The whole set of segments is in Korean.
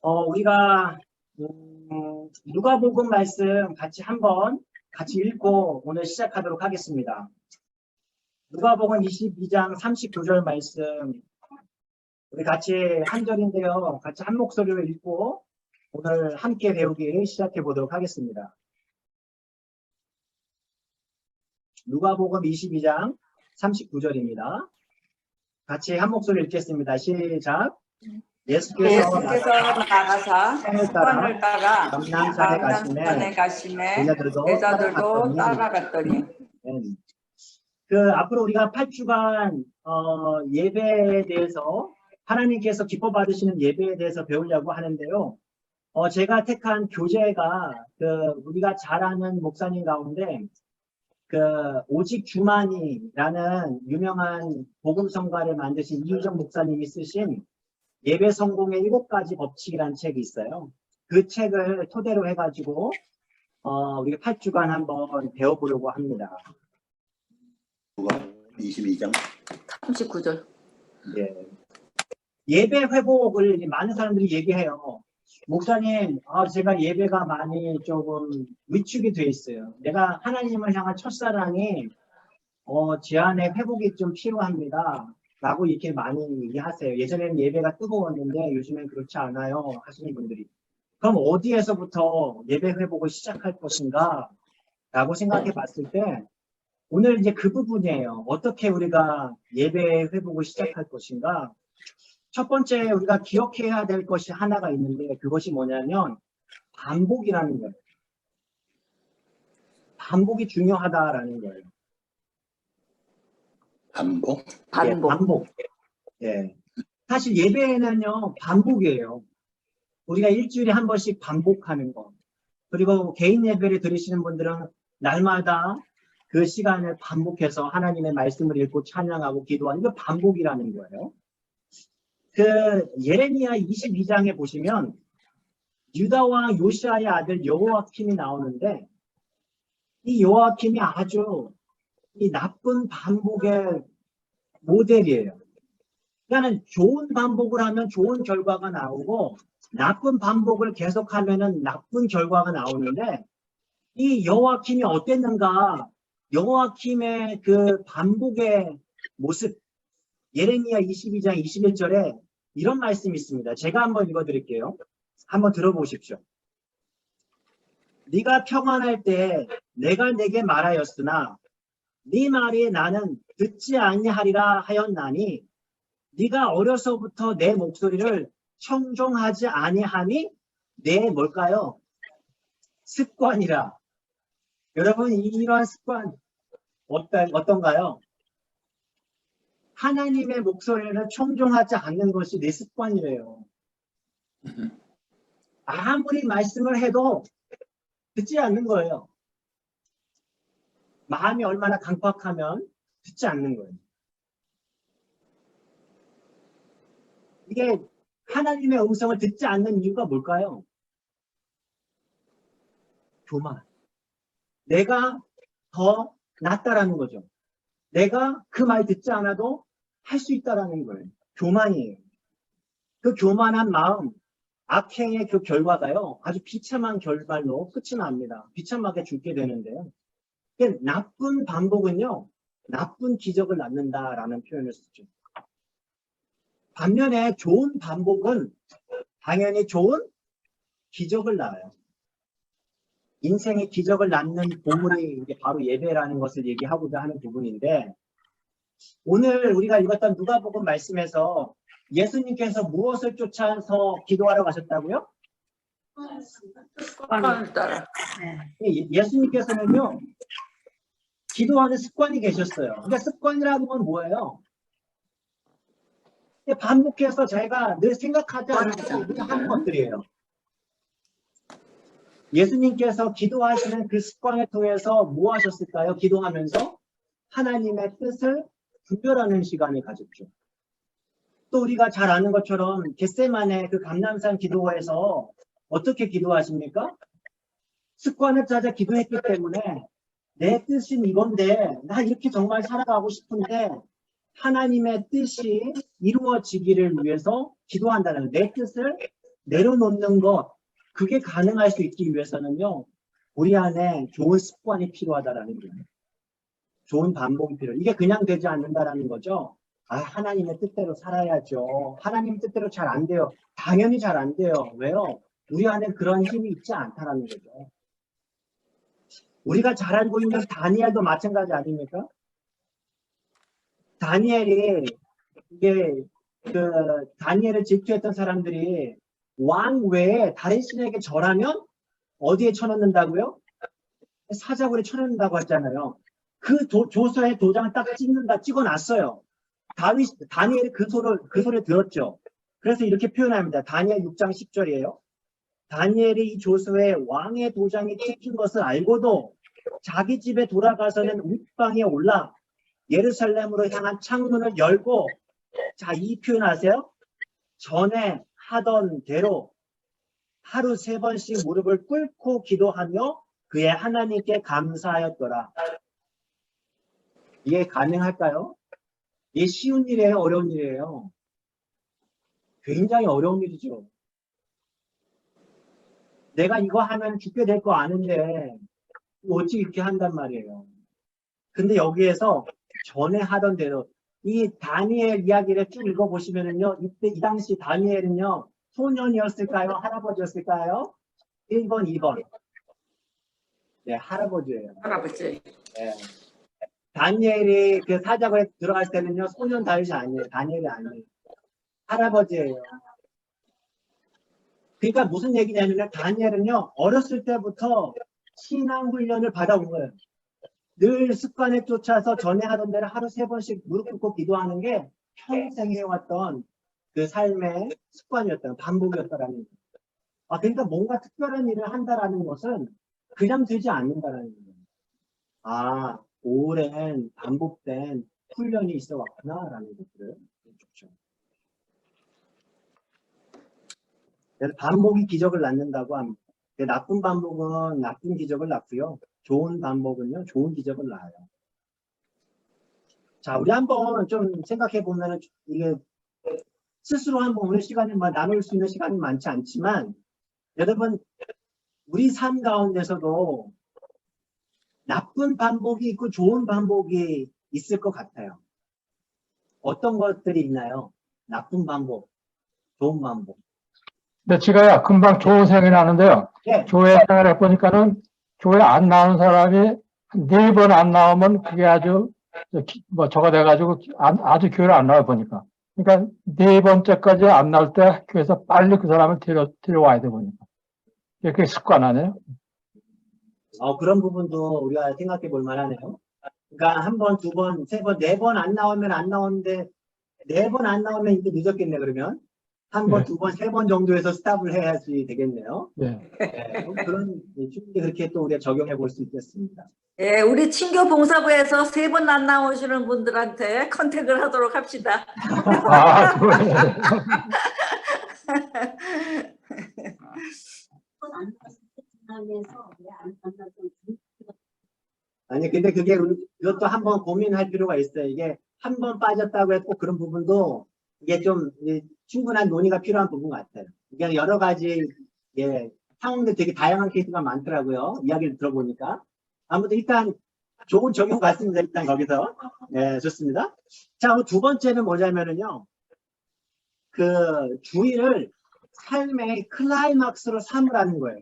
우리가 누가복음 말씀 같이 읽고 오늘 시작하도록 하겠습니다. 누가복음 22장 39절 말씀 우리 같이 한 절인데요. 같이 한 목소리로 읽고 오늘 함께 배우기 시작해 보도록 하겠습니다. 누가복음 22장 39절입니다. 같이 한 목소리 읽겠습니다. 시작. 예수께서 나가사 산을 산을 따라 감남산에 가시매 제자들도 따라갔더니 앞으로 우리가 8주간 예배에 대해서 하나님께서 기뻐 받으시는 예배에 대해서 배우려고 하는데요. 제가 택한 교재가 우리가 잘 아는 목사님 가운데 오직 주만이라는 유명한 복음성가를 만드신 이유정 목사님이 쓰신 예배 성공의 7가지 법칙이라는 책이 있어요. 그 책을 토대로 해가지고 우리가 8주간 한번 배워보려고 합니다. 22장 39절. 예. 예배 회복을 많은 사람들이 얘기해요. 목사님, 제가 예배가 많이 조금 위축이 돼 있어요. 내가 하나님을 향한 첫사랑이 제 안에 회복이 좀 필요합니다. 라고 이렇게 많이 얘기하세요. 예전에는 예배가 뜨거웠는데 요즘엔 그렇지 않아요. 하시는 분들이. 그럼 어디에서부터 예배 회복을 시작할 것인가? 라고 생각해 봤을 때 오늘 이제 그 부분이에요. 어떻게 우리가 예배 회복을 시작할 것인가? 첫 번째 우리가 기억해야 될 것이 하나가 있는데 그것이 뭐냐면 반복이라는 거예요. 반복이 중요하다라는 거예요. 반복? 예, 반복. 예. 사실 예배는요, 반복이에요. 우리가 일주일에 한 번씩 반복하는 거. 그리고 개인 예배를 드리시는 분들은 날마다 그 시간을 반복해서 하나님의 말씀을 읽고 찬양하고 기도하는 게 반복이라는 거예요. 예레미야 22장에 보시면 유다 왕 요시아의 아들 여호야킴이 나오는데 이 여호야킴이 아주 이 나쁜 반복의 모델이에요. 그러니까 좋은 반복을 하면 좋은 결과가 나오고 나쁜 반복을 계속하면은 나쁜 결과가 나오는데 이 여호야킴이 어땠는가? 여호야킴의 그 반복의 모습 예레미야 22장 21절에 이런 말씀이 있습니다. 제가 한번 읽어드릴게요. 한번 들어보십시오. 네가 평안할 때 내가 내게 말하였으나 네 말이 나는 듣지 아니하리라 하였나니 네가 어려서부터 내 목소리를 청종하지 아니함이 내 뭘까요? 습관이라. 여러분 이러한 습관 어떤가요? 하나님의 목소리를 청종하지 않는 것이 내 습관이래요. 아무리 말씀을 해도 듣지 않는 거예요. 마음이 얼마나 강팍하면 듣지 않는 거예요. 이게 하나님의 음성을 듣지 않는 이유가 뭘까요? 교만. 내가 더 낫다라는 거죠. 내가 그 말 듣지 않아도 할 수 있다라는 거예요. 교만이에요. 그 교만한 마음, 악행의 그 결과가요. 아주 비참한 결말로 끝이 납니다. 비참하게 죽게 되는데요. 나쁜 반복은요. 나쁜 기적을 낳는다라는 표현을 쓰죠. 반면에 좋은 반복은 당연히 좋은 기적을 낳아요. 인생의 기적을 낳는 보물이 이게 바로 예배라는 것을 얘기하고자 하는 부분인데 오늘 우리가 읽었던 누가복음 말씀에서 예수님께서 무엇을 쫓아서 기도하러 가셨다고요? 습관을 따라. 예수님께서는요. 기도하는 습관이 계셨어요. 그러니까 습관이라는 건 뭐예요? 반복해서 제가 늘 생각하지 않고 하는 것들이에요. 예수님께서 기도하시는 그 습관을 통해서 뭐 하셨을까요? 기도하면서 하나님의 뜻을 분별하는 시간을 가졌죠. 또 우리가 잘 아는 것처럼 겟세마네 그 감람산 기도에서 어떻게 기도하십니까? 습관을 찾아 기도했기 때문에 내 뜻은 이건데 나 이렇게 정말 살아가고 싶은데 하나님의 뜻이 이루어지기를 위해서 기도한다는 내 뜻을 내려놓는 것, 그게 가능할 수 있기 위해서는요, 우리 안에 좋은 습관이 필요하다라는 거예요. 좋은 반복이 필요해요. 이게 그냥 되지 않는다라는 거죠. 아, 하나님의 뜻대로 살아야죠. 하나님 뜻대로 잘 안 돼요. 당연히 잘 안 돼요. 왜요? 우리 안에 그런 힘이 있지 않다라는 거죠. 우리가 잘 알고 있는 다니엘도 마찬가지 아닙니까? 다니엘이 이게 다니엘을 질투했던 사람들이 왕 외에 다른 신에게 절하면 어디에 쳐넣는다고요? 사자굴에 쳐넣는다고 했잖아요. 그 조서에 도장을 딱 찍어놨어요. 다니엘이 그 소리를 들었죠. 그래서 이렇게 표현합니다. 다니엘 6장 10절이에요. 다니엘이 이 조서에 왕의 도장이 찍힌 것을 알고도 자기 집에 돌아가서는 윗방에 올라 예루살렘으로 향한 창문을 열고, 자, 이 표현 아세요? 전에 하던 대로 하루 3번씩 무릎을 꿇고 기도하며 그의 하나님께 감사하였더라. 이게 가능할까요? 이게 쉬운 일이에요? 어려운 일이에요? 굉장히 어려운 일이죠. 내가 이거 하면 죽게 될 거 아는데 어찌 이렇게 한단 말이에요. 근데 여기에서 전에 하던 대로 이 다니엘 이야기를 쭉 읽어보시면은요, 이때 이 당시 다니엘은요, 소년이었을까요? 할아버지였을까요? 1번, 2번. 네, 할아버지예요. 할아버지. 네. 다니엘이 그 사자굴에 들어갈 때는요, 소년 다윗이 아니에요. 다니엘이 아니에요. 할아버지예요. 그러니까 무슨 얘기냐면 다니엘은요, 어렸을 때부터 신앙 훈련을 받아온 거예요. 늘 습관에 쫓아서 전에 하던 대로 하루 3번씩 무릎 꿇고 기도하는 게 평생 해왔던 그 삶의 습관이었던, 반복이었다라는 거예요. 아, 그러니까 뭔가 특별한 일을 한다라는 것은 그냥 되지 않는다라는 거예요. 아, 오랜 반복된 훈련이 있어 왔구나라는 것들을 좋죠. 그래서 반복이 기적을 낳는다고 합니다. 나쁜 반복은 나쁜 기적을 낳고요. 좋은 반복은요, 좋은 기적을 낳아요. 자, 우리 한번 좀 생각해 보면은 이게 스스로 한번 오늘 시간에 나눌 수 있는 시간이 많지 않지만, 여러분, 우리 삶 가운데서도 나쁜 반복이 있고 좋은 반복이 있을 것 같아요. 어떤 것들이 있나요? 나쁜 반복, 좋은 반복. 근데 제가 금방 교회 생각이 나는데요. 네. 교회 생활해 보니까는 교회 안 나오는 사람이 4번 안 나오면 그게 아주 저거 돼가지고 아주 교회를 안 나와 보니까. 그러니까 4번째까지 안 나올 때 교회에서 빨리 그 사람을 데려와야 돼 보니까. 그게 습관 아니에요? 그런 부분도 우리가 생각해 볼 만하네요. 그러니까 1번, 2번, 3번, 4번 안 나오면 안 나오는데 4번 안 나오면 이제 늦었겠네 그러면. 1번, 네. 2번, 3번 정도에서 스탑을 해야지 되겠네요. 네. 네, 그런 충분히 그렇게 또 우리가 적용해 볼 수 있겠습니다. 예, 우리 친교 봉사부에서 3번 안 나오시는 분들한테 컨택을 하도록 합시다. 아, 그래. 아니 근데 그게 이것도 한번 고민할 필요가 있어요. 이게 한 번 빠졌다고 해서 꼭 그런 부분도 이게 좀 충분한 논의가 필요한 부분 같아요. 이게 여러 가지 상황들 되게 다양한 케이스가 많더라고요. 이야기를 들어보니까. 아무튼 일단 좋은 적용 같습니다. 일단 거기서. 네, 좋습니다. 자, 그럼 두 번째는 뭐냐면은요. 그 주의를 삶의 클라이막스로 삼으라는 거예요.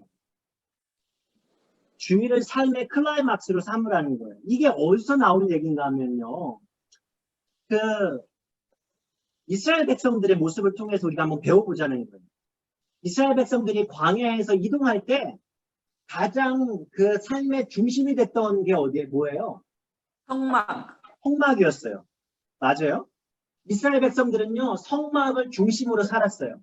주의를 삶의 클라이막스로 삼으라는 거예요. 이게 어디서 나오는 얘기인가 하면요. 그 이스라엘 백성들의 모습을 통해서 우리가 한번 배워보자는 거예요. 이스라엘 백성들이 광야에서 이동할 때 가장 그 삶의 중심이 됐던 게 뭐예요? 성막. 성막이었어요. 맞아요. 이스라엘 백성들은요, 성막을 중심으로 살았어요.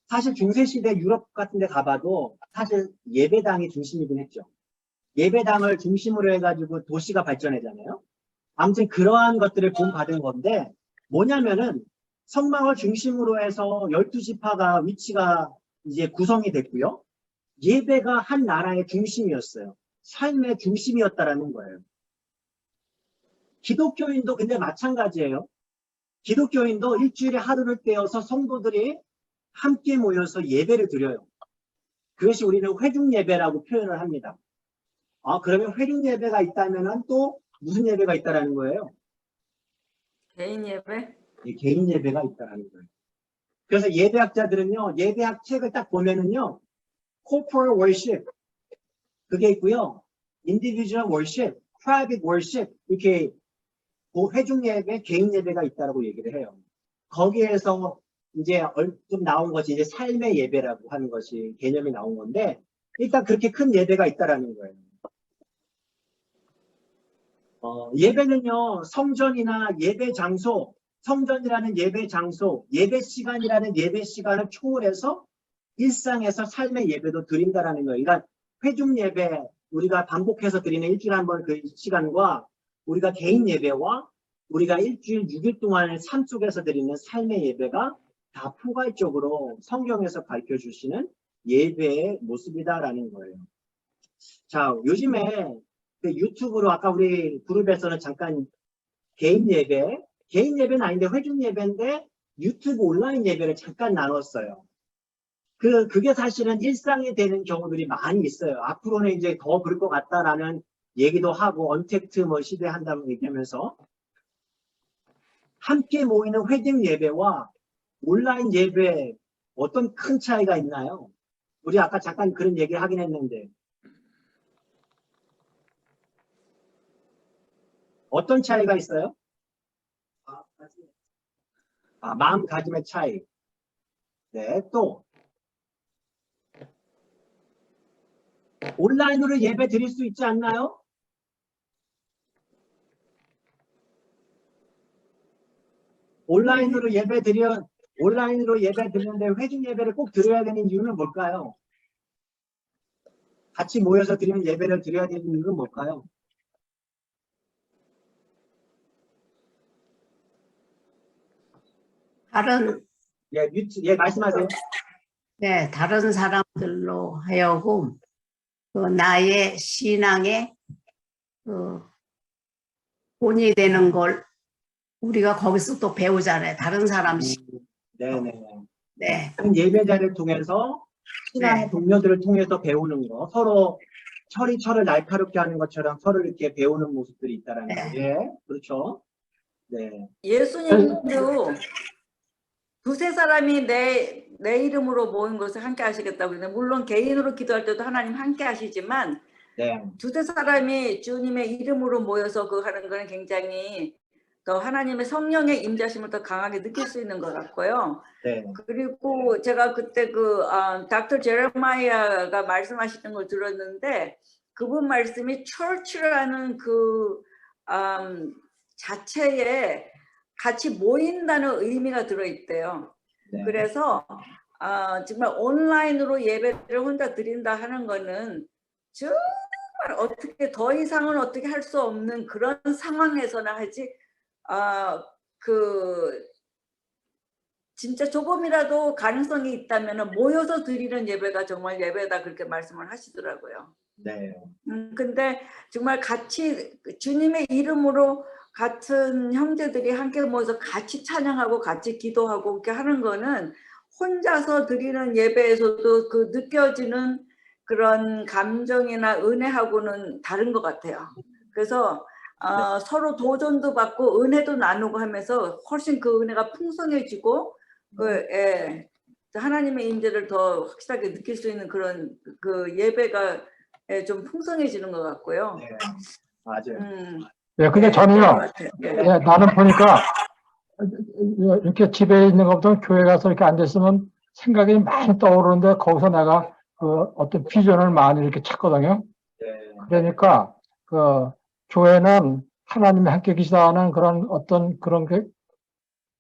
사실 중세시대 유럽 같은 데 가봐도 사실 예배당이 중심이긴 했죠. 예배당을 중심으로 해가지고 도시가 발전하잖아요. 아무튼 그러한 것들을 본받은 건데 뭐냐면은 성막을 중심으로 해서 12지파가 위치가 이제 구성이 됐고요. 예배가 한 나라의 중심이었어요. 삶의 중심이었다라는 거예요. 기독교인도 근데 마찬가지예요. 기독교인도 일주일에 하루를 떼어서 성도들이 함께 모여서 예배를 드려요. 그것이 우리는 회중 예배라고 표현을 합니다. 그러면 회중 예배가 있다면 또 무슨 예배가 있다라는 거예요? 개인 예배? 개인 예배가 있다라는 거예요. 그래서 예배학자들은요, 예배학 책을 딱 보면은요, corporal worship 그게 있고요, individual worship, private worship 이렇게 회중 예배, 개인 예배가 있다라고 얘기를 해요. 거기에서 이제 좀 나온 것이 이제 삶의 예배라고 하는 것이 개념이 나온 건데, 일단 그렇게 큰 예배가 있다라는 거예요. 예배는요, 성전이나 예배 장소, 성전이라는 예배 장소, 예배 시간이라는 예배 시간을 초월해서 일상에서 삶의 예배도 드린다라는 거예요. 그러니까 회중 예배, 우리가 반복해서 드리는 일주일에 한 번 그 시간과 우리가 개인 예배와 우리가 일주일 6일 동안 삶 속에서 드리는 삶의 예배가 다 포괄적으로 성경에서 가르쳐 주시는 예배의 모습이다라는 거예요. 자, 요즘에 그 유튜브로 아까 우리 그룹에서는 잠깐 개인 예배는 아닌데 회중 예배인데 유튜브 온라인 예배를 잠깐 나눴어요. 그게 사실은 일상이 되는 경우들이 많이 있어요. 앞으로는 이제 더 그럴 것 같다라는 얘기도 하고, 언택트 뭐 시대 한다고 얘기하면서, 함께 모이는 회중 예배와 온라인 예배 어떤 큰 차이가 있나요? 우리 아까 잠깐 그런 얘기를 하긴 했는데, 어떤 차이가 있어요? 마음가짐의 차이. 네, 또 온라인으로 예배 드릴 수 있지 않나요? 온라인으로 예배 드리는데 회중 예배를 꼭 드려야 되는 이유는 뭘까요? 같이 모여서 드리는 예배를 드려야 되는 이유는 뭘까요? 말씀하세요. 네, 다른 사람들로 하여금 나의 신앙의 본이 되는 걸 우리가 거기서 또 배우잖아요. 다른 사람 네네. 네. 예배자를 통해서 신앙의 동료들을 통해서 배우는 거, 서로 철이 철을 날카롭게 하는 것처럼 서로 이렇게 배우는 모습들이 있다라는 거. 예, 그렇죠. 네. 예수님도 두세 사람이 내 이름으로 모인 것을 함께 하시겠다고 그러는데, 물론 개인으로 기도할 때도 하나님 함께 하시지만, 네. 두세 사람이 주님의 이름으로 모여서 그 하는 거는 굉장히 더 하나님의 성령의 임자심을 더 강하게 느낄 수 있는 것 같고요. 네. 그리고 제가 그때 닥터 제레마이아가 말씀하시는 걸 들었는데, 그분 말씀이 church라는 자체에 같이 모인다는 의미가 들어있대요. 네. 그래서 정말 온라인으로 예배를 혼자 드린다 하는 거는 정말 어떻게 더 이상은 어떻게 할 수 없는 그런 상황에서나 하지, 진짜 조금이라도 가능성이 있다면 모여서 드리는 예배가 정말 예배다, 그렇게 말씀을 하시더라고요. 네. 근데 정말 같이 주님의 이름으로 같은 형제들이 함께 모여서 같이 찬양하고 같이 기도하고 이렇게 하는 거는 혼자서 드리는 예배에서도 그 느껴지는 그런 감정이나 은혜하고는 다른 것 같아요. 그래서 서로 도전도 받고 은혜도 나누고 하면서 훨씬 그 은혜가 풍성해지고 하나님의 임재를 더 확실하게 느낄 수 있는 그런 예배가 좀 풍성해지는 것 같고요. 네. 맞아요. 네, 근데 저는요, 나는 보니까 이렇게 집에 있는 것보다 교회 가서 이렇게 앉아있으면 생각이 많이 떠오르는데 거기서 내가 어떤 비전을 많이 이렇게 찾거든요. 네. 그러니까 교회는 하나님이 함께 계시다는 그런 어떤 그런 게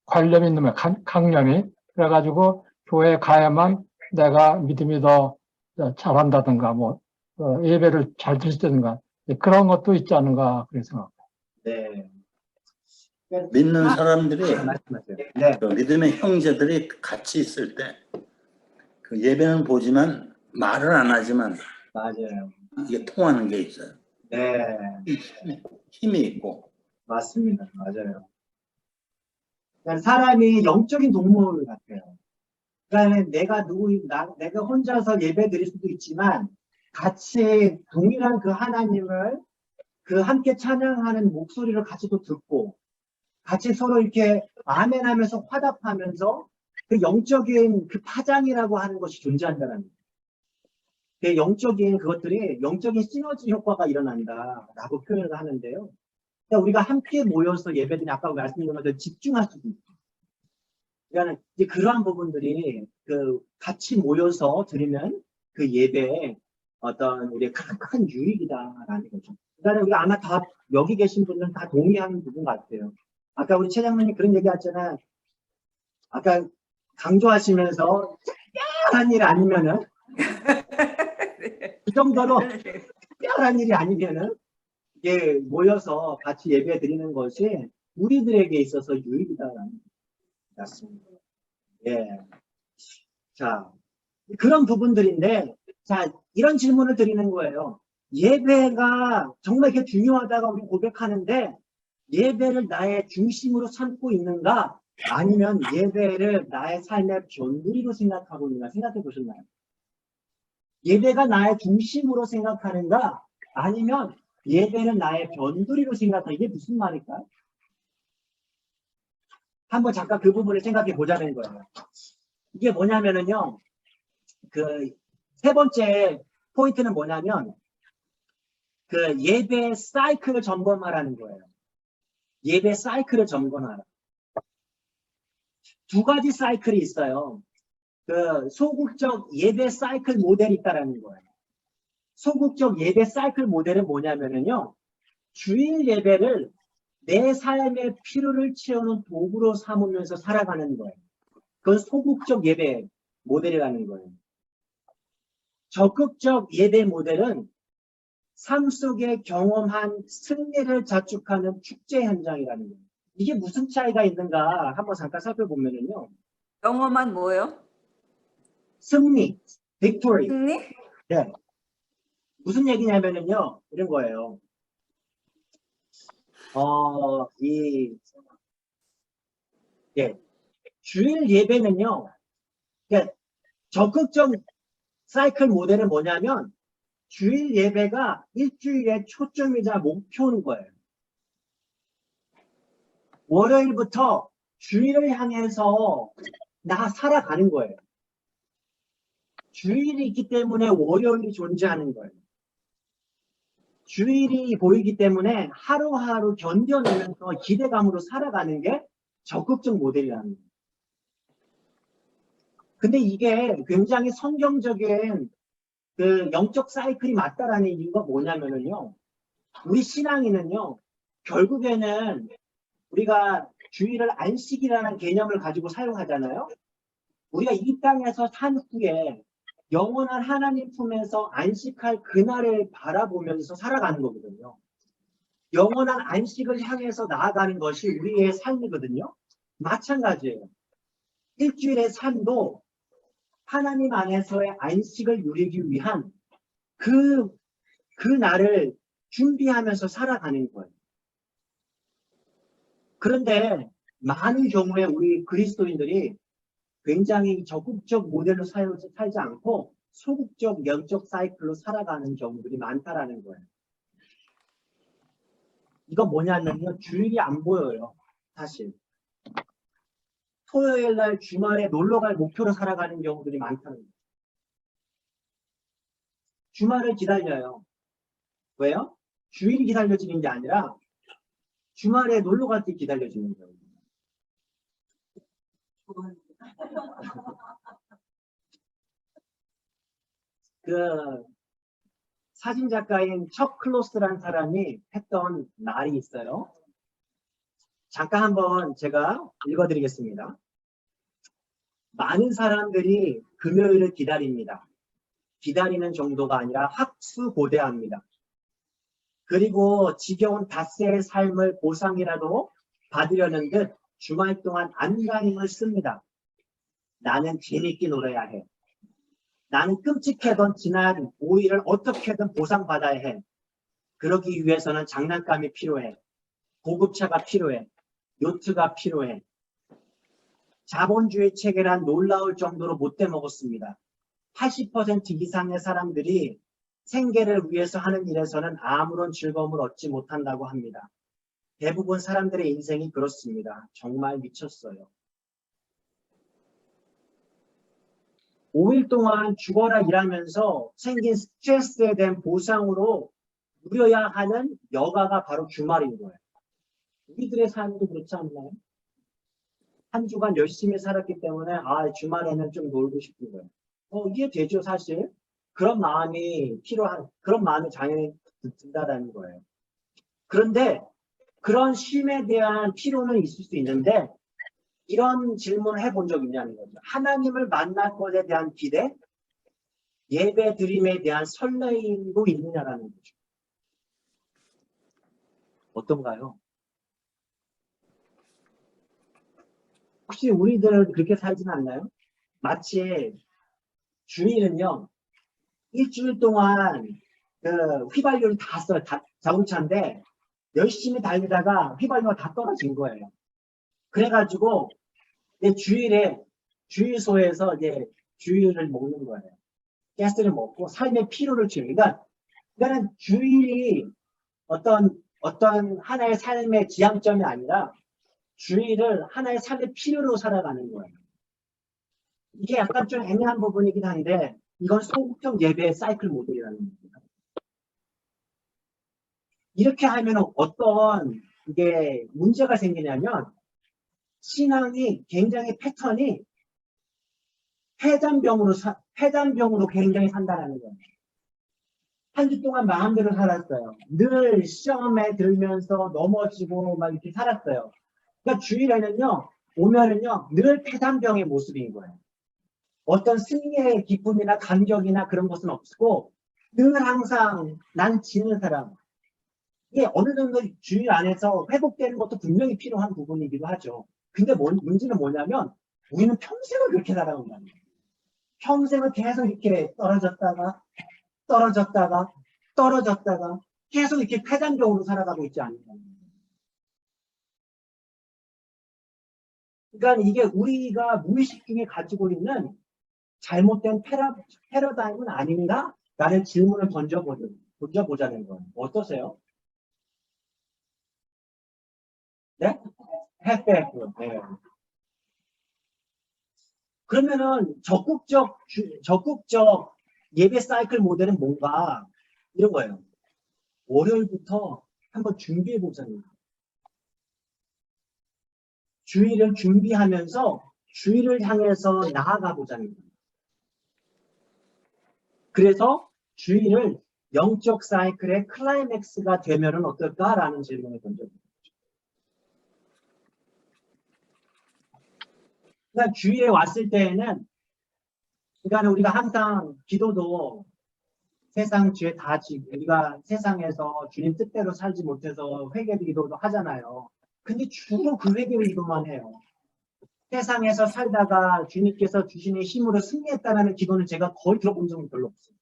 관념이 있는 거예요. 강념이. 그래가지고 교회에 가야만 내가 믿음이 더 잘한다든가 예배를 잘 드릴 때든가 그런 것도 있지 않은가 그래서. 네. 믿는 사람들이 말씀하세요. 네. 믿음의 형제들이 같이 있을 때 그 예배는 보지만 말을 안 하지만 맞아요. 이게 통하는 게 있어요. 네. 힘이 있고. 맞습니다. 맞아요. 그러니까 사람이 영적인 동물 같아요. 그러니까 내가 혼자서 예배 드릴 수도 있지만 같이 동일한 그 하나님을 그 함께 찬양하는 목소리를 같이 또 듣고 같이 서로 이렇게 아멘하면서 화답하면서 그 영적인 그 파장이라고 하는 것이 존재한다는 거예요. 그 영적인 그것들이 영적인 시너지 효과가 일어난다라고 표현을 하는데요. 그러니까 우리가 함께 모여서 예배드리면 아까 말씀드린 것처럼 집중할 수도 있고, 그러니까 이제 그러한 부분들이 그 같이 모여서 드리면 그 예배에 어떤 우리의 큰 유익이다라는 거죠. 그러니까 우리가 아마 다 여기 계신 분들은 다 동의하는 부분 같아요. 아까 우리 최장로님 그런 얘기 하잖아요. 아까 강조하시면서 특별한 일 아니면은 그 정도로 특별한 일이 아니면은 이게 모여서 같이 예배 드리는 것이 우리들에게 있어서 유익이다라는 것 같습니다. 예. 자, 그런 부분들인데, 자, 이런 질문을 드리는 거예요. 예배가 정말 이렇게 중요하다고 우리 고백하는데, 예배를 나의 중심으로 삼고 있는가? 아니면 예배를 나의 삶의 변두리로 생각하고 있는가? 생각해 보셨나요? 예배가 나의 중심으로 생각하는가? 아니면 예배는 나의 변두리로 생각하는가? 이게 무슨 말일까요? 한번 잠깐 그 부분을 생각해 보자는 거예요. 이게 뭐냐면은요, 그 세 번째 포인트는 뭐냐면, 그 예배 사이클을 점검하라는 거예요. 예배 사이클을 점검하라. 두 가지 사이클이 있어요. 그 소극적 예배 사이클 모델이 있다라는 거예요. 소극적 예배 사이클 모델은 뭐냐면은요, 주일 예배를 내 삶의 필요를 채우는 도구로 삼으면서 살아가는 거예요. 그건 소극적 예배 모델이라는 거예요. 적극적 예배 모델은 삶 속에 경험한 승리를 자축하는 축제 현장이라는 거예요. 이게 무슨 차이가 있는가 한번 잠깐 살펴보면은요. 경험한 뭐예요? 승리, victory. 승리? 네. 무슨 얘기냐면은요, 이런 거예요. 예. 주일 예배는요, 그러니까 적극적 사이클 모델은 뭐냐면, 주일 예배가 일주일의 초점이자 목표인 거예요. 월요일부터 주일을 향해서 나 살아가는 거예요. 주일이 있기 때문에 월요일이 존재하는 거예요. 주일이 보이기 때문에 하루하루 견뎌내면서 기대감으로 살아가는 게 적극적 모델이라는 거예요. 근데 이게 굉장히 성경적인 그 영적 사이클이 맞다라는 이유가 뭐냐면은요. 우리 신앙인은요. 결국에는 우리가 주일을 안식이라는 개념을 가지고 사용하잖아요. 우리가 이 땅에서 산 후에 영원한 하나님 품에서 안식할 그날을 바라보면서 살아가는 거거든요. 영원한 안식을 향해서 나아가는 것이 우리의 삶이거든요. 마찬가지예요. 일주일의 삶도 하나님 안에서의 안식을 누리기 위한 그 날을 준비하면서 살아가는 거예요. 그런데 많은 경우에 우리 그리스도인들이 굉장히 적극적 모델로 살지 않고 소극적 영적 사이클로 살아가는 경우들이 많다라는 거예요. 이거 뭐냐면요. 주일이 안 보여요. 사실. 토요일 날 주말에 놀러 갈 목표로 살아가는 경우들이 많다는 거예요. 주말을 기다려요. 왜요? 주일이 기다려지는 게 아니라 주말에 놀러 갈 때 기다려지는 거예요. 그 사진작가인 척 클로스라는 사람이 했던 말이 있어요. 잠깐 한번 제가 읽어드리겠습니다. 많은 사람들이 금요일을 기다립니다. 기다리는 정도가 아니라 학수고대합니다. 그리고 지겨운 닷새의 삶을 보상이라도 받으려는 듯 주말 동안 안간힘을 씁니다. 나는 재밌게 놀아야 해. 나는 끔찍하던 지난 5일을 어떻게든 보상받아야 해. 그러기 위해서는 장난감이 필요해. 고급차가 필요해. 요트가 필요해. 자본주의 체계란 놀라울 정도로 못돼 먹었습니다. 80% 이상의 사람들이 생계를 위해서 하는 일에서는 아무런 즐거움을 얻지 못한다고 합니다. 대부분 사람들의 인생이 그렇습니다. 정말 미쳤어요. 5일 동안 죽어라 일하면서 생긴 스트레스에 대한 보상으로 누려야 하는 여가가 바로 주말인 거예요. 우리들의 삶도 그렇지 않나요? 한 주간 열심히 살았기 때문에 주말에는 좀 놀고 싶은 거예요. 이해되죠, 사실? 그런 마음이 그런 마음이 당연히 든다라는 거예요. 그런데 그런 쉼에 대한 필요는 있을 수 있는데 이런 질문을 해본 적 있냐는 거죠. 하나님을 만날 것에 대한 기대, 예배 드림에 대한 설레임도 있느냐라는 거죠. 어떤가요? 혹시 우리들은 그렇게 살진 않나요? 마치 주일은요, 일주일 동안 그 휘발유를 다 써요. 자동차인데 열심히 달리다가 휘발유가 다 떨어진 거예요. 그래가지고 주일에 주유소에서 이제 주유를 먹는 거예요. 가스를 먹고 삶의 피로를 줄이니까 그러니까 주일이 어떤 하나의 삶의 지향점이 아니라 주일을 하나의 삶의 필요로 살아가는 거예요. 이게 약간 좀 애매한 부분이긴 한데 이건 소극적 예배의 사이클 모델이라는 겁니다. 이렇게 하면 어떤 이게 문제가 생기냐면 신앙이 굉장히 패턴이 회전병으로 굉장히 산다는 거예요. 한 주 동안 마음대로 살았어요. 늘 시험에 들면서 넘어지고 막 이렇게 살았어요. 그러니까 주일에는요, 오면은요, 늘 폐단병의 모습인 거예요. 어떤 승리의 기쁨이나 감격이나 그런 것은 없고, 늘 항상 난 지는 사람. 이게 어느 정도 주일 안에서 회복되는 것도 분명히 필요한 부분이기도 하죠. 근데 문제는 뭐냐면, 우리는 평생을 그렇게 살아온 거예요. 평생을 계속 이렇게 떨어졌다가 계속 이렇게 폐단병으로 살아가고 있지 않는가. 그러니까 이게 우리가 무의식 중에 가지고 있는 잘못된 패러다임은 아닌가? 라는 질문을 던져보자는 거예요. 어떠세요? 네? 햇백. 네. 그러면은 적극적 예배 사이클 모델은 뭔가 이런 거예요. 월요일부터 한번 준비해 보자는 거예요. 주일을 준비하면서 주일을 향해서 나아가 보자는 거예요. 그래서 주일을 영적 사이클의 클라이맥스가 되면은 어떨까라는 질문을 던져봅니다. 그러니까 주일에 왔을 때에는 그러니까 우리가 항상 기도도 세상 죄 다 지고 우리가 세상에서 주님 뜻대로 살지 못해서 회개 기도도 하잖아요. 근데 주로 그 회개 기도만 해요. 세상에서 살다가 주님께서 주시는 힘으로 승리했다는 기도는 제가 거의 들어본 적이 별로 없어요.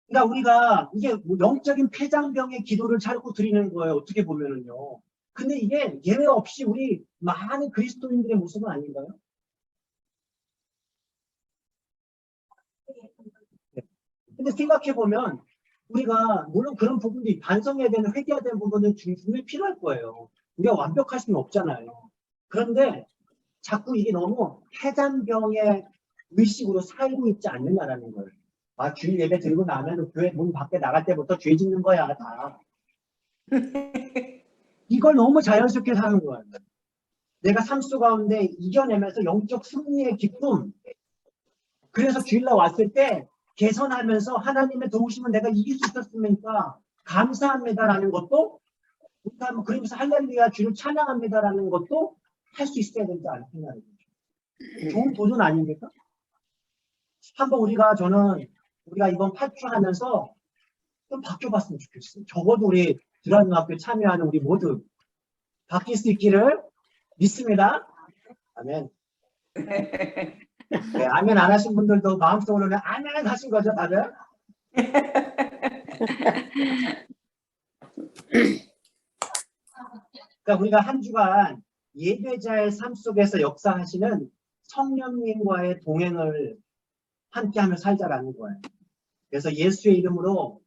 그러니까 우리가 이게 영적인 폐장병의 기도를 자꾸 드리는 거예요. 어떻게 보면은요. 근데 이게 예외 없이 우리 많은 그리스도인들의 모습은 아닌가요? 근데 생각해보면 우리가 물론 그런 부분들이 반성해야 되는 회개해야 되는 부분은 분명히 필요할 거예요. 우리가 완벽할 수는 없잖아요. 그런데 자꾸 이게 너무 폐장병의 의식으로 살고 있지 않느냐라는 거예요. 주일 예배 드리고 나면 교회 문 밖에 나갈 때부터 죄 짓는 거야 다. 이걸 너무 자연스럽게 사는 거예요. 내가 삶 가운데 이겨내면서 영적 승리의 기쁨. 그래서 주일날 왔을 때 개선하면서 하나님의 도우심은 내가 이길 수 있었으니까 감사합니다라는 것도 그러면서 할렐루야 주를 찬양합니다라는 것도 할 수 있어야 되지 않겠냐는 거죠. 좋은 도전 아닙니까? 한번 우리가 이번 8주 하면서 좀 바뀌어봤으면 좋겠어요. 적어도 우리 드라마 학교에 참여하는 우리 모두 바뀔 수 있기를 믿습니다. 아멘. 네, 아멘 안 하신 분들도 마음속으로는 아멘 하신 거죠, 다들? 그러니까 우리가 한 주간 예배자의 삶 속에서 역사하시는 성령님과의 동행을 함께하며 살자라는 거예요. 그래서 예수의 이름으로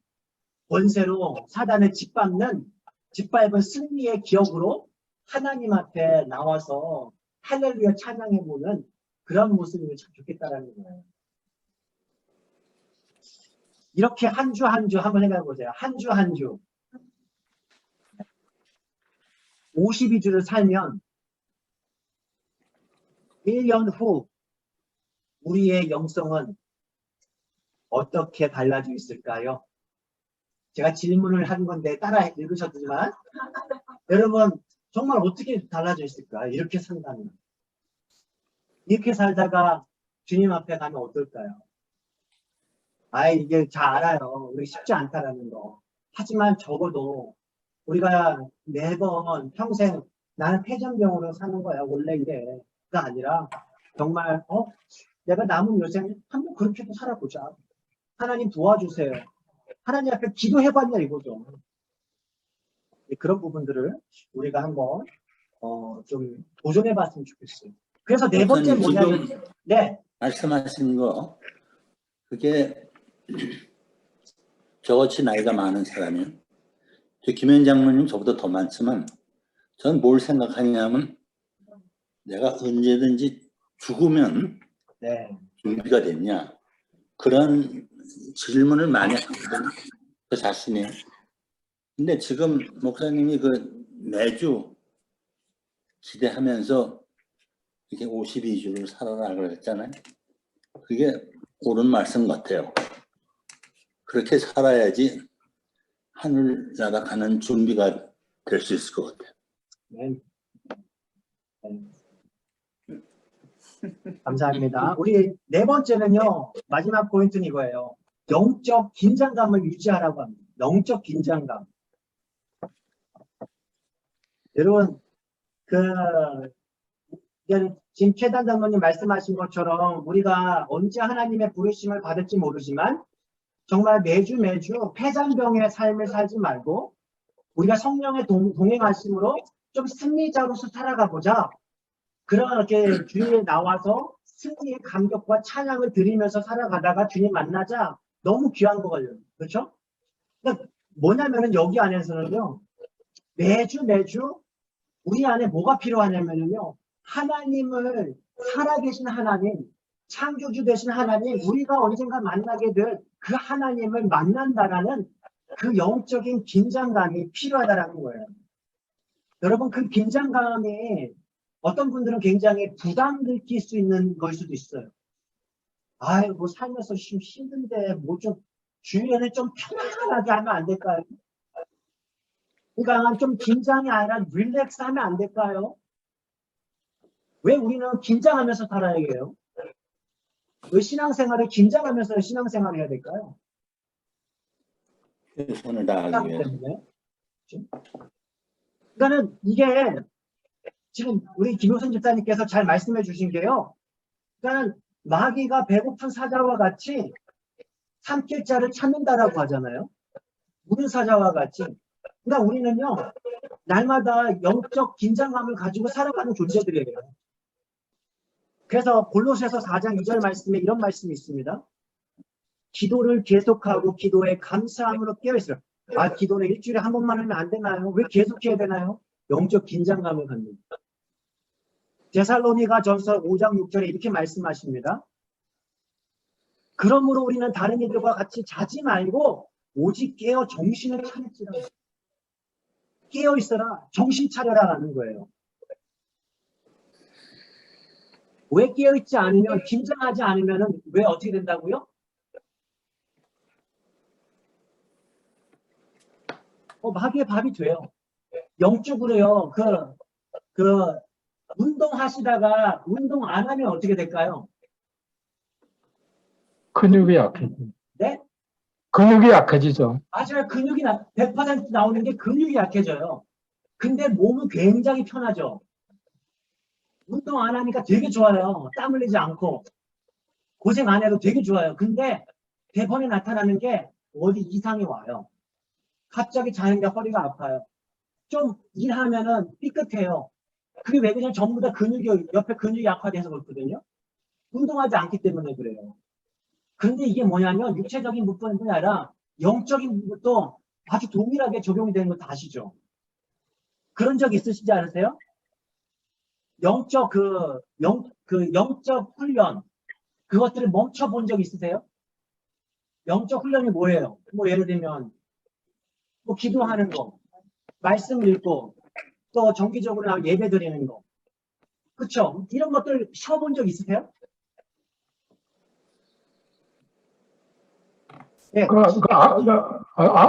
권세로 사단을 짓밟은 승리의 기억으로 하나님 앞에 나와서 할렐루야 찬양해보는 그런 모습이면 참 좋겠다라는 거예요. 이렇게 한 주 한 주 한번 생각해보세요. 한 주 한 주 52주를 살면 1년 후 우리의 영성은 어떻게 달라져 있을까요? 제가 질문을 한 건데 따라 읽으셨지만 여러분 정말 어떻게 달라져 있을까요? 이렇게 산다면. 이렇게 살다가 주님 앞에 가면 어떨까요? 이게 잘 알아요. 우리 쉽지 않다라는 거. 하지만 적어도 우리가 매번 평생 나는 폐전병으로 사는 거야. 원래 이래가 아니라 정말 내가 남은 요생 한번 그렇게도 살아보자. 하나님 도와주세요. 하나님 앞에 기도해봤냐 이거죠. 그런 부분들을 우리가 한번 좀 도전해봤으면 좋겠어요. 그래서 네 번째 뭐냐면 지금 네. 말씀하신 거 그게 저같이 나이가 많은 사람이요. 김현 장로님 저보다 더 많지만 저는 뭘 생각하냐면 내가 언제든지 죽으면 네. 준비가 됐냐 그런 질문을 많이 하거든요. 그 자신이. 근데 지금 목사님이 그 매주 기대하면서 이렇게 52주를 살아라 그랬잖아요. 그게 옳은 말씀 같아요. 그렇게 살아야지 하늘나라 가는 준비가 될 수 있을 것 같아요. 네. 감사합니다. 우리 네 번째는요. 마지막 포인트는 이거예요. 영적 긴장감을 유지하라고 합니다. 영적 긴장감. 여러분 지금 최단 장로님 말씀하신 것처럼 우리가 언제 하나님의 부르심을 받을지 모르지만 정말 매주 폐잔병의 삶을 살지 말고 우리가 성령의 동행하심으로 좀 승리자로서 살아가 보자. 그렇게 주님에 나와서 승리의 감격과 찬양을 드리면서 살아가다가 주님 만나자. 너무 귀한 거거든요. 그렇죠? 그러니까 뭐냐면은 여기 안에서는요. 매주 우리 안에 뭐가 필요하냐면요. 하나님을 살아계신 하나님, 창조주 되신 하나님, 우리가 언젠가 만나게 될 그 하나님을 만난다라는 그 영적인 긴장감이 필요하다라는 거예요. 여러분 그 긴장감이 어떤 분들은 굉장히 부담 느낄 수 있는 걸 수도 있어요. 뭐 살면서 힘든데 뭐 좀 주위에는 좀 편안하게 하면 안 될까요? 그러니까 좀 긴장이 아니라 릴렉스 하면 안 될까요? 왜 우리는 긴장하면서 살아야 해요? 왜 신앙생활을 긴장하면서 신앙생활을 해야 될까요? 손을 다하기 위해서. 그러니까는 이게 지금 우리 김효선 집사님께서 잘 말씀해 주신 게요. 그러니까 마귀가 배고픈 사자와 같이 삼킬 자를 찾는다라고 하잖아요. 무른 사자와 같이. 그러니까 우리는요. 날마다 영적 긴장감을 가지고 살아가는 존재들이에요. 그래서 골로새서 4장 2절 말씀에 이런 말씀이 있습니다. 기도를 계속하고 기도에 감사함으로 깨어있어요. 기도는 일주일에 한 번만 하면 안 되나요? 왜 계속해야 되나요? 영적 긴장감을 갖는. 데살로니가전서 5장 6절에 이렇게 말씀하십니다. 그러므로 우리는 다른 이들과 같이 자지 말고 오직 깨어 정신을 차릴지라. 깨어 있어라. 정신 차려라라는 거예요. 왜 깨어 있지 않으면 긴장하지 않으면 왜 어떻게 된다고요? 마귀의 밥이 돼요. 영적으로요. 운동하시다가 운동 안 하면 어떻게 될까요? 근육이 약해지죠. 네? 근육이 약해지죠. 맞아요. 근육이 100% 나오는 게 근육이 약해져요. 근데 몸은 굉장히 편하죠. 운동 안 하니까 되게 좋아요. 땀 흘리지 않고. 고생 안 해도 되게 좋아요. 근데 대번에 나타나는 게 어디 이상이 와요. 갑자기 자는데 허리가 아파요. 좀 일하면은 삐끗해요. 그게 왜 그냥 전부 다 근육이, 옆에 근육이 약화돼서 그렇거든요. 운동하지 않기 때문에 그래요. 그런데 이게 뭐냐면 육체적인 부분뿐 아니라 영적인 부분도 아주 동일하게 적용이 되는 거 다 아시죠? 그런 적 있으시지 않으세요? 영적 영적 훈련, 그것들을 멈춰본 적 있으세요? 영적 훈련이 뭐예요? 뭐 예를 들면 뭐 기도하는 거, 말씀 읽고 또 정기적으로 예배 드리는 거, 그렇죠? 이런 것들 쉬어본 적 있으세요? 네,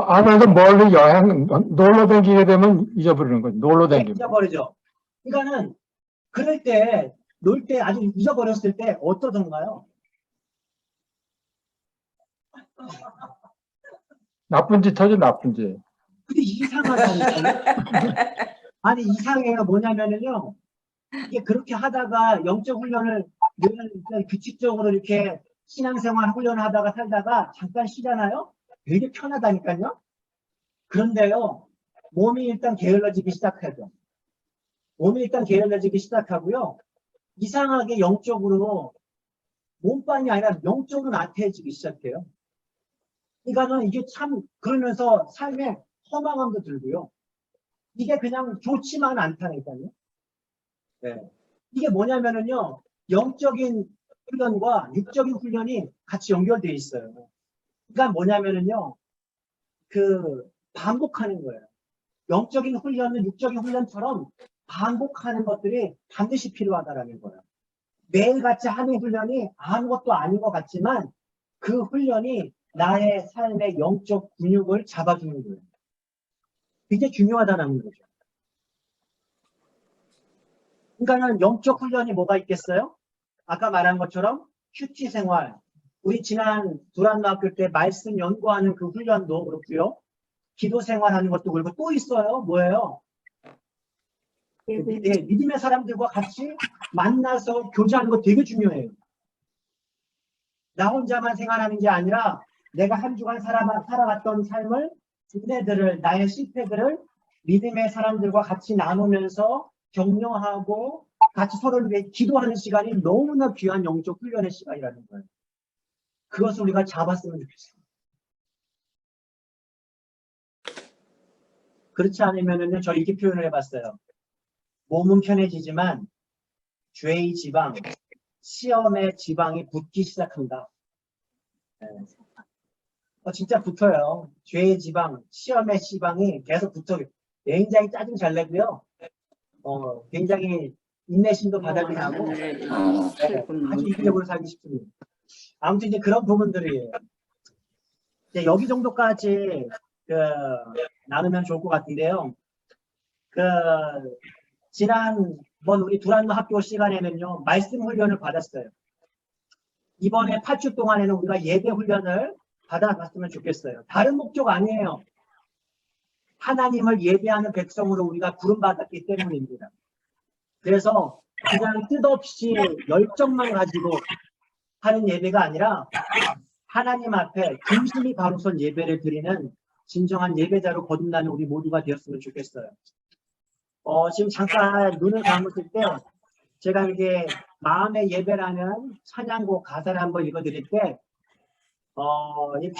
안에서 멀리 여행, 놀러 다니게 되면 잊어버리는 거죠. 놀러 네, 다니면. 잊어버리죠. 그러니까는 그럴 때, 놀 때 아주 잊어버렸을 때 어떠던가요? 나쁜 짓 하죠, 나쁜 짓. 근데 이상하다니까요. 아니 이상해요. 뭐냐면은요. 이게 그렇게 하다가 영적 훈련을 늘 규칙적으로 이렇게 신앙생활 훈련을 하다가 살다가 잠깐 쉬잖아요. 되게 편하다니까요. 그런데요. 몸이 일단 게을러지기 시작하죠. 몸이 일단 게을러지기 시작하고요. 이상하게 영적으로 몸빵이 아니라 영적으로 나태해지기 시작해요. 그러니까는 이게 참 그러면서 삶에 허망함도 들고요. 이게 그냥 좋지만 않다니까요. 네. 이게 뭐냐면은요, 영적인 훈련과 육적인 훈련이 같이 연결되어 있어요. 그러니까 뭐냐면은요, 반복하는 거예요. 영적인 훈련은 육적인 훈련처럼 반복하는 것들이 반드시 필요하다라는 거예요. 매일같이 하는 훈련이 아무것도 아닌 것 같지만 그 훈련이 나의 삶의 영적 근육을 잡아주는 거예요. 이게 중요하다는 거죠. 그러니까는 영적 훈련이 뭐가 있겠어요? 아까 말한 것처럼 큐티 생활, 우리 지난 두란노 학교 때 말씀 연구하는 그 훈련도 그렇고요. 기도 생활하는 것도 그렇고 또 있어요. 뭐예요? 네, 믿음의 사람들과 같이 만나서 교제하는 거 되게 중요해요. 나 혼자만 생활하는 게 아니라 내가 한 주간 살아왔던 삶을, 은혜들을, 나의 실패들을 믿음의 사람들과 같이 나누면서 격려하고 같이 서로를 위해 기도하는 시간이 너무나 귀한 영적 훈련의 시간이라는 거예요. 그것을 우리가 잡았으면 좋겠어요. 그렇지 않으면은 저 이렇게 표현을 해봤어요. 몸은 편해지지만 죄의 지방, 시험의 지방이 붙기 시작한다. 네. 진짜 붙어요. 죄의 지방, 시험의 지방이 계속 붙어요. 굉장히 짜증 잘 내고요. 굉장히 인내심도 바닥이 나고 아주 이기적으로 살기 싶습니다. 아무튼 이제 그런 부분들이에요. 이제 여기 정도까지 나누면 좋을 것 같은데요. 지난번 우리 두란노 학교 시간에는요, 말씀 훈련을 받았어요. 이번에 8주 동안에는 우리가 예배 훈련을 받아봤으면 좋겠어요. 다른 목적 아니에요. 하나님을 예배하는 백성으로 우리가 부름받았기 때문입니다. 그래서 그냥 뜻없이 열정만 가지고 하는 예배가 아니라 하나님 앞에 중심이 바로 선 예배를 드리는 진정한 예배자로 거듭나는 우리 모두가 되었으면 좋겠어요. 지금 잠깐 눈을 감으실 때 제가 이게 마음의 예배라는 찬양곡 가사를 한번 읽어드릴 때 이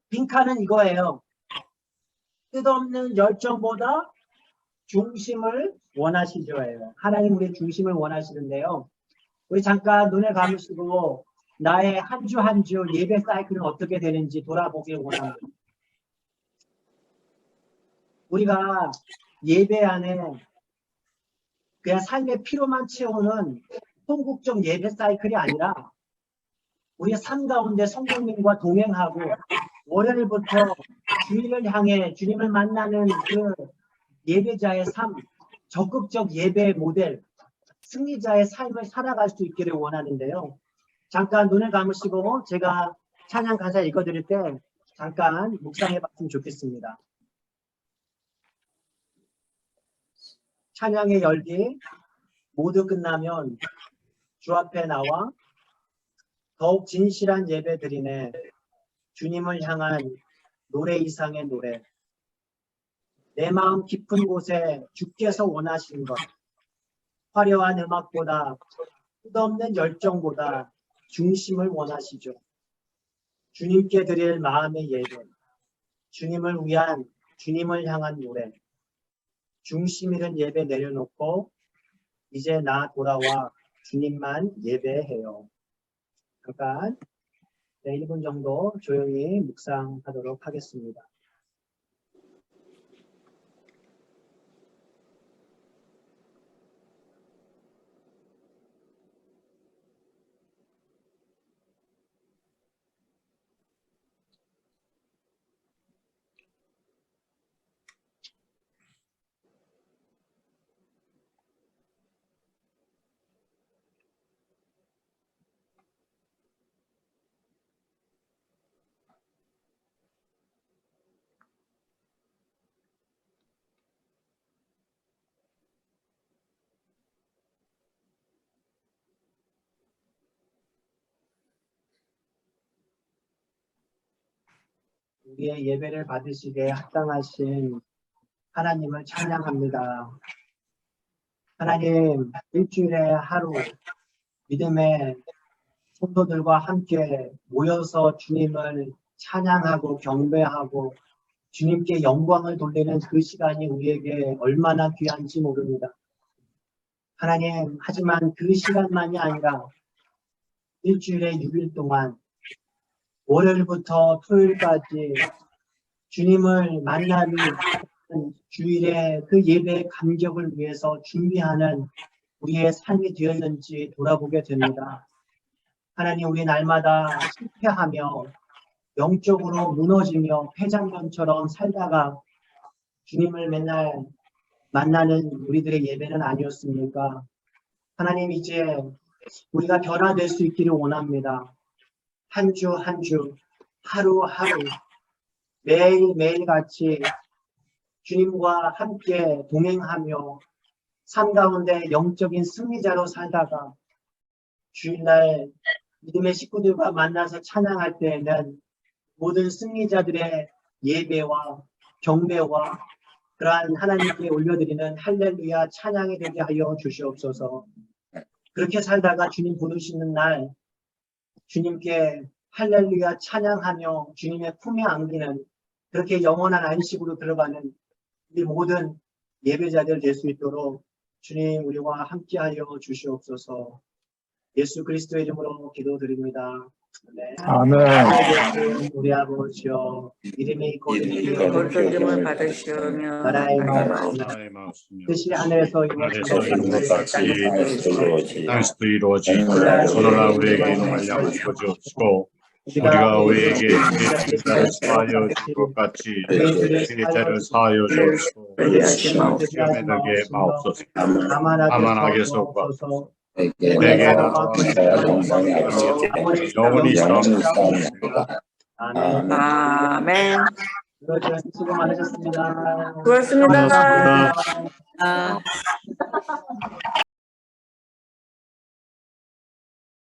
빈칸은 이거예요. 뜻없는 열정보다 중심을 원하시죠예요. 하나님 우리의 중심을 원하시는데요. 우리 잠깐 눈을 감으시고 나의 한 주 한 주 예배 사이클은 어떻게 되는지 돌아보길 원합니다. 우리가 예배 안에 그냥 삶의 피로만 채우는 통국적 예배 사이클이 아니라 우리의 삶 가운데 성령님과 동행하고 월요일부터 주일을 향해 주님을 만나는 그 예배자의 삶, 적극적 예배 모델, 승리자의 삶을 살아갈 수 있기를 원하는데요. 잠깐 눈을 감으시고 제가 찬양 가사 읽어드릴 때 잠깐 묵상해 봤으면 좋겠습니다. 찬양의 열기 모두 끝나면 주 앞에 나와 더욱 진실한 예배 드리네. 주님을 향한 노래 이상의 노래. 내 마음 깊은 곳에 주께서 원하시는 것. 화려한 음악보다 끝없는 열정보다 중심을 원하시죠. 주님께 드릴 마음의 예배, 주님을 위한, 주님을 향한 노래, 중심 있는 예배 내려놓고 이제 나 돌아와 주님만 예배해요. 잠깐 1분 정도 조용히 묵상하도록 하겠습니다. 우리의 예배를 받으시기에 합당하신 하나님을 찬양합니다. 하나님, 일주일에 하루 믿음의 성도들과 함께 모여서 주님을 찬양하고 경배하고 주님께 영광을 돌리는 그 시간이 우리에게 얼마나 귀한지 모릅니다. 하나님, 하지만 그 시간만이 아니라 일주일에 6일 동안 월요일부터 토요일까지 주님을 만나는 주일의 그 예배의 감격을 위해서 준비하는 우리의 삶이 되었는지 돌아보게 됩니다. 하나님, 우리 날마다 실패하며 영적으로 무너지며 폐장면처럼 살다가 주님을 맨날 만나는 우리들의 예배는 아니었습니까? 하나님, 이제 우리가 변화될 수 있기를 원합니다. 한 주 한 주, 하루하루, 매일매일 같이 주님과 함께 동행하며 삶 가운데 영적인 승리자로 살다가 주일날 믿음의 식구들과 만나서 찬양할 때에는 모든 승리자들의 예배와 경배와 그러한 하나님께 올려드리는 할렐루야 찬양이 되게 하여 주시옵소서. 그렇게 살다가 주님 부르시는 날 주님께 할렐루야 찬양하며 주님의 품에 안기는 그렇게 영원한 안식으로 들어가는 우리 모든 예배자들 될 수 있도록 주님 우리와 함께하여 주시옵소서. 예수 그리스도의 이름으로 기도드립니다. 네. 아멘. 우리 아버지여, 이름이 거듭임을 거듭임을 받으시오며 나라의 나라의 마음이 마음이며 뜻이 하늘에서 하늘에서 이룬 것 같이 이루어지듯이 땅에서도 이루어지고 오늘날 우리에게 이런 말량을 주어지옵시고 우리가 우리에게 우리의 죄를 사하여 줄 것 같이 우리의 죄를 사하여 주옵시고 시험에 들게 마옵소서. 다만 악에서 구하옵소서. 내게 나와 영원히 살아옵소서. 아멘. 아멘. 수고 많으셨습니다. 수고하셨습니다. 고맙습니다. 아.